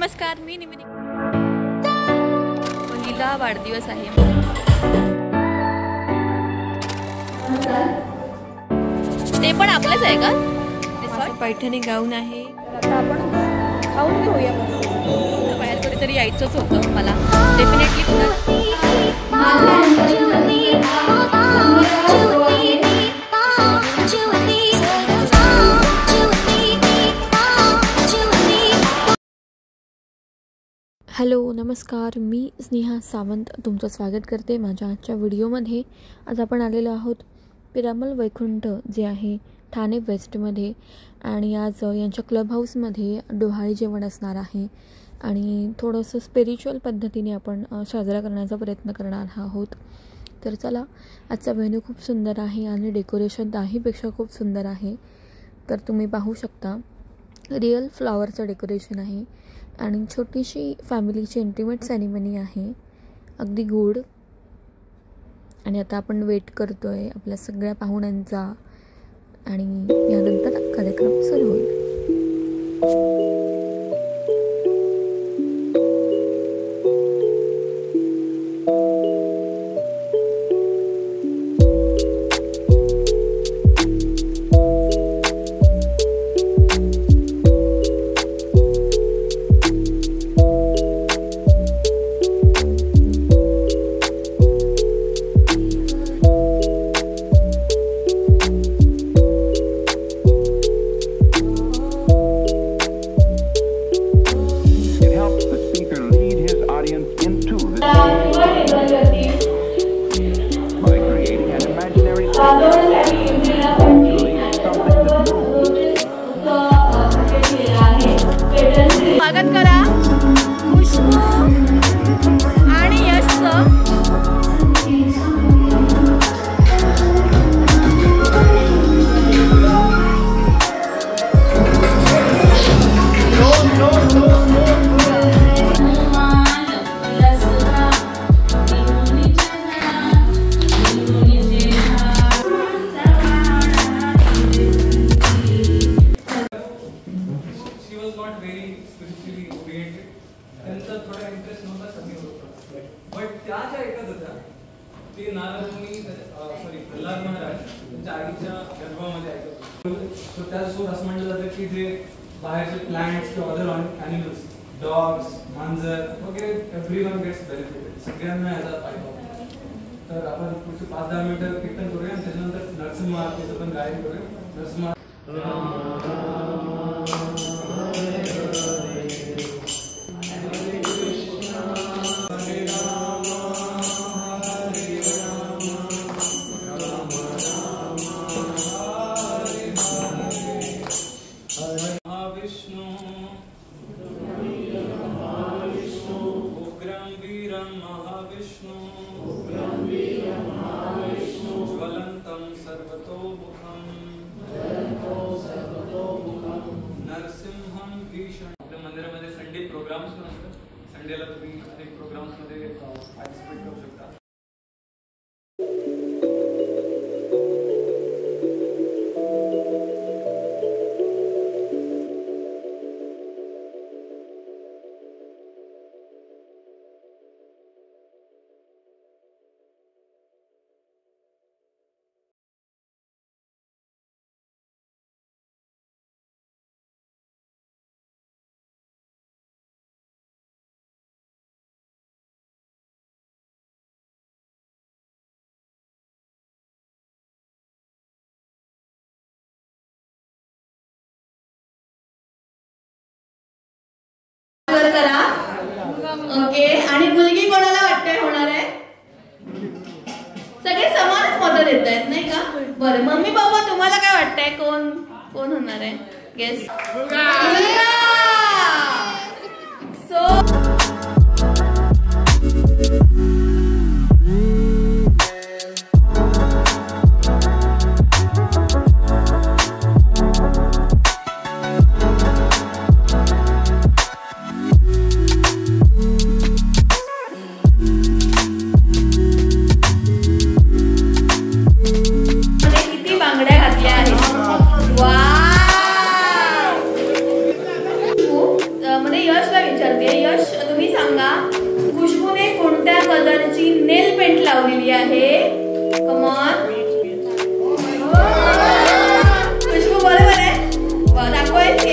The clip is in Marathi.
नमस्कार, मी निमिनी. पहिला वाढदिवस आहे. ते पण आपलंच आहे का? पैठणी गाऊन आहे. आता आपण खाऊन घेऊया. बाहेर कुठेतरी यायचंच होतं मला. डेफिनेटली हॅलो, नमस्कार. मी स्नेहा सावंत तुमचं स्वागत करते माझ्या आजच्या व्हिडिओमध्ये. आज आपण आलेलो आहोत पिरामल वैकुंठ जे आहे ठाणे वेस्टमध्ये, आणि आज यांच्या क्लब हाऊसमध्ये डोहाळे जेवण असणार आहे आणि थोडंसं स्पिरिच्युअल पद्धतीने आपण साजरा करण्याचा प्रयत्न करणार आहोत. तर चला, आजचा व्हेन्यू खूप सुंदर आहे आणि डेकोरेशन दाहीपेक्षा खूप सुंदर आहे. तर तुम्ही पाहू शकता, रिअल फ्लॉवरचं डेकोरेशन आहे आणि छोटीशी फॅमिलीची इंटिमेट सेरेमनी आहे, अगदी गुड. आणि आता आपण वेट करतो आहे आपल्या सगळ्या पाहुण्यांचा आणि यानंतर कार्यक्रम सुरू होईल. स्वागत करा खुशबू आणि यशचं. प्रल्हाद महाराज त्यांच्या आईच्या गर्भामध्ये ऐकत. त्यासोबत असं म्हटलं जातं की जे बाहेरचे प्लांट्स किंवा अदर ॲनिमल्स, डॉग्स, मांजर वगैरे, एव्हरीवन गेट्स बेनिफिटेड, सगळ्यांना याचा फायदा होतो. तर आपण पुढचे 5-10 मिनिटं कीर्तन करूया आणि त्याच्यानंतर नरसिंह आरतीचं पण गायन करूया. नरसिंह मंदिरामध्ये संडे प्रोग्राम्स पण असतात. संडेला तुम्ही अनेक प्रोग्राम्समध्ये पार्टिसिपेट करू शकता. ओके, आणि मुलगी कोणाला वाटतंय होणार आहे? सगळे समानच मतं देत आहेत नाही का? बरं, मम्मी पप्पा तुम्हाला काय वाटतंय, कोण होणार आहे? गेस. किती बांगड्या घातल्या आहेत. वाव, यशला विचारते. यश तुम्ही सांगा, खुशबूने कोणत्या कलरची नेल पेंट लावलेली आहे? कमॉन. खुशबू बरोबर आहे. दाखव.